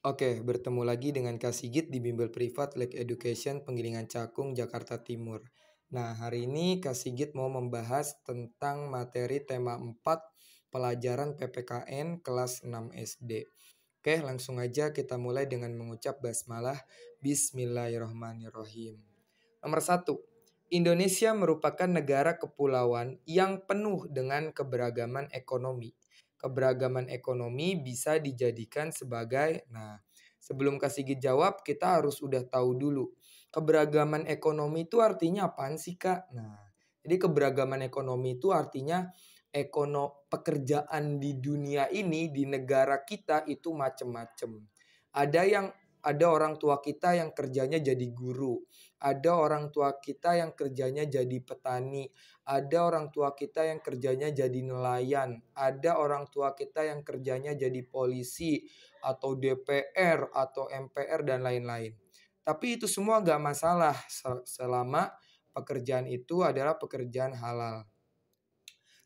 Oke, bertemu lagi dengan Kak Sigit di Bimbel Privat Lake Education Penggilingan Cakung, Jakarta Timur. Nah, hari ini Kak Sigit mau membahas tentang materi tema 4 pelajaran PPKN kelas 6 SD. Oke, langsung aja kita mulai dengan mengucap basmalah. Bismillahirrahmanirrahim. Nomor 1. Indonesia merupakan negara kepulauan yang penuh dengan keberagaman ekonomi. Keberagaman ekonomi bisa dijadikan sebagai, sebelum Kak Sigit jawab, kita harus udah tahu dulu. Keberagaman ekonomi itu artinya apaan sih, Kak? Jadi keberagaman ekonomi itu artinya pekerjaan di dunia ini, di negara kita itu macam-macam. Ada orang tua kita yang kerjanya jadi guru, ada orang tua kita yang kerjanya jadi petani, ada orang tua kita yang kerjanya jadi nelayan, ada orang tua kita yang kerjanya jadi polisi, atau DPR, atau MPR, dan lain-lain. Tapi itu semua gak masalah selama pekerjaan itu adalah pekerjaan halal.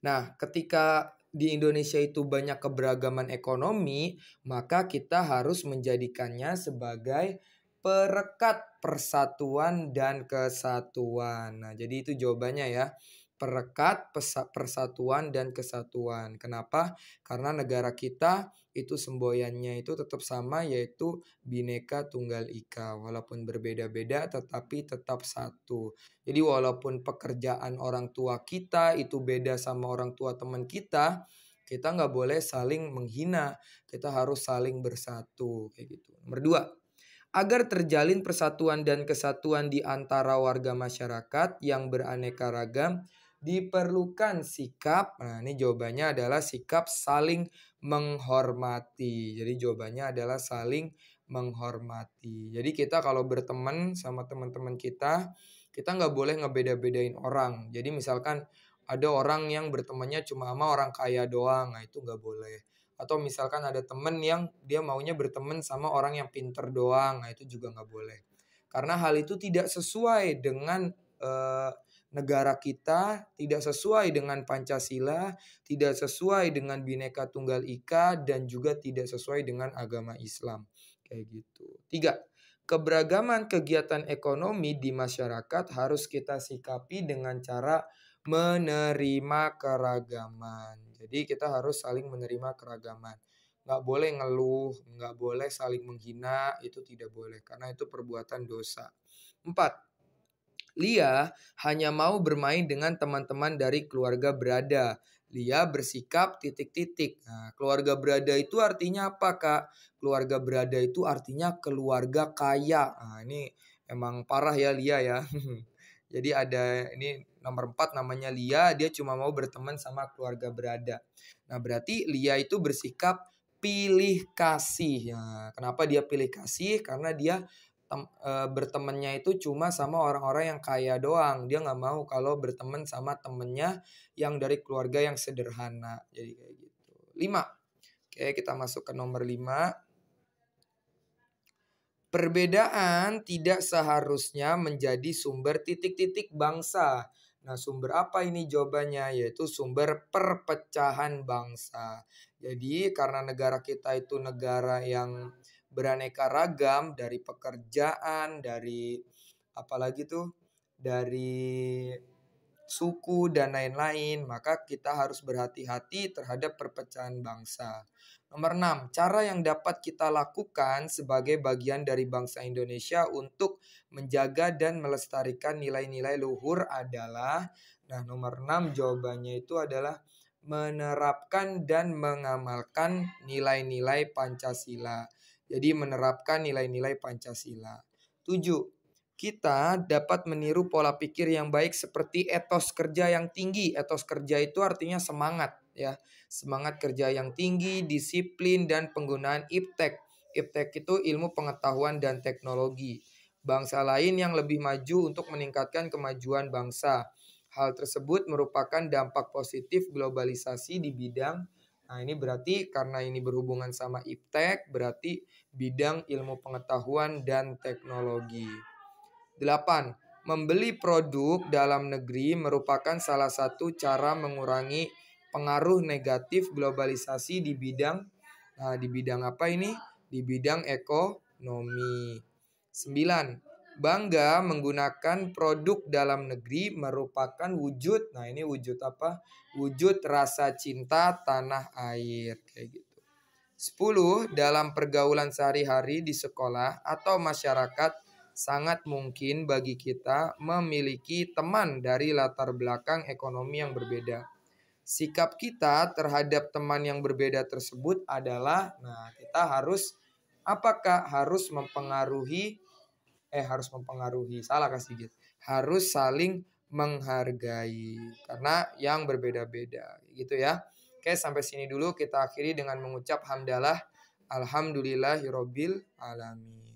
Nah, ketika di Indonesia itu banyak keberagaman ekonomi, maka kita harus menjadikannya sebagai perekat persatuan dan kesatuan. Nah, jadi itu jawabannya ya. Perekat persatuan dan kesatuan. Kenapa? Karena negara kita itu semboyannya itu tetap sama, yaitu Bhinneka Tunggal Ika. Walaupun berbeda-beda tetapi tetap satu. Jadi walaupun pekerjaan orang tua kita itu beda sama orang tua teman kita nggak boleh saling menghina. Kita harus saling bersatu kayak gitu. Nomor 2. Agar terjalin persatuan dan kesatuan di antara warga masyarakat yang beraneka ragam, diperlukan sikap, ini jawabannya adalah sikap saling menghormati. Jadi jawabannya adalah saling menghormati. Jadi kita kalau berteman sama teman-teman kita nggak boleh ngebeda-bedain orang. Jadi misalkan ada orang yang bertemannya cuma sama orang kaya doang, itu nggak boleh. Atau misalkan ada temen yang dia maunya berteman sama orang yang pinter doang, itu juga nggak boleh. Karena hal itu tidak sesuai dengan negara kita, tidak sesuai dengan Pancasila, tidak sesuai dengan Bhinneka Tunggal Ika, dan juga tidak sesuai dengan agama Islam. Kayak gitu. 3. Keberagaman kegiatan ekonomi di masyarakat harus kita sikapi dengan cara menerima keragaman. Jadi kita harus saling menerima keragaman. Nggak boleh ngeluh, nggak boleh saling menghina, itu tidak boleh. Karena itu perbuatan dosa. 4. Lia hanya mau bermain dengan teman-teman dari keluarga berada. Lia bersikap ... Nah, keluarga berada itu artinya apa, Kak? Keluarga berada itu artinya keluarga kaya. Nah, ini emang parah ya Lia ya. Jadi ada ini nomor 4 namanya Lia, dia cuma mau berteman sama keluarga berada. Nah, berarti Lia itu bersikap pilih kasih. Nah, kenapa dia pilih kasih? Karena dia bertemannya itu cuma sama orang-orang yang kaya doang. Dia nggak mau kalau berteman sama temennya yang dari keluarga yang sederhana. Jadi kayak gitu. 5. Oke, kita masuk ke nomor 5. Perbedaan tidak seharusnya menjadi sumber titik-titik bangsa. Nah, sumber apa ini jawabannya? Yaitu sumber perpecahan bangsa. Jadi karena negara kita itu negara yang beraneka ragam, dari pekerjaan, dari apalagi tuh, dari suku dan lain-lain, maka kita harus berhati-hati terhadap perpecahan bangsa. Nomor 6, cara yang dapat kita lakukan sebagai bagian dari bangsa Indonesia untuk menjaga dan melestarikan nilai-nilai luhur adalah, nomor 6 jawabannya itu adalah menerapkan dan mengamalkan nilai-nilai Pancasila. Jadi menerapkan nilai-nilai Pancasila. 7. Kita dapat meniru pola pikir yang baik seperti etos kerja yang tinggi. Etos kerja itu artinya semangat ya. Semangat kerja yang tinggi, disiplin, dan penggunaan iptek. Iptek itu ilmu pengetahuan dan teknologi. Bangsa lain yang lebih maju untuk meningkatkan kemajuan bangsa. Hal tersebut merupakan dampak positif globalisasi di bidang, ini berarti karena ini berhubungan sama iptek, berarti bidang ilmu pengetahuan dan teknologi. 8. Membeli produk dalam negeri merupakan salah satu cara mengurangi pengaruh negatif globalisasi di bidang, di bidang apa ini? di bidang ekonomi. 9. Bangga menggunakan produk dalam negeri merupakan wujud, nah ini wujud apa? Wujud rasa cinta tanah air, kayak gitu. 10. Dalam pergaulan sehari-hari di sekolah atau masyarakat, sangat mungkin bagi kita memiliki teman dari latar belakang ekonomi yang berbeda. Sikap kita terhadap teman yang berbeda tersebut adalah, nah kita harus, apakah harus mempengaruhi, salah kasih gitu. Harus saling menghargai karena yang berbeda-beda gitu ya. Oke, sampai sini dulu kita akhiri dengan mengucap hamdalah alhamdulillahirabbil alamin.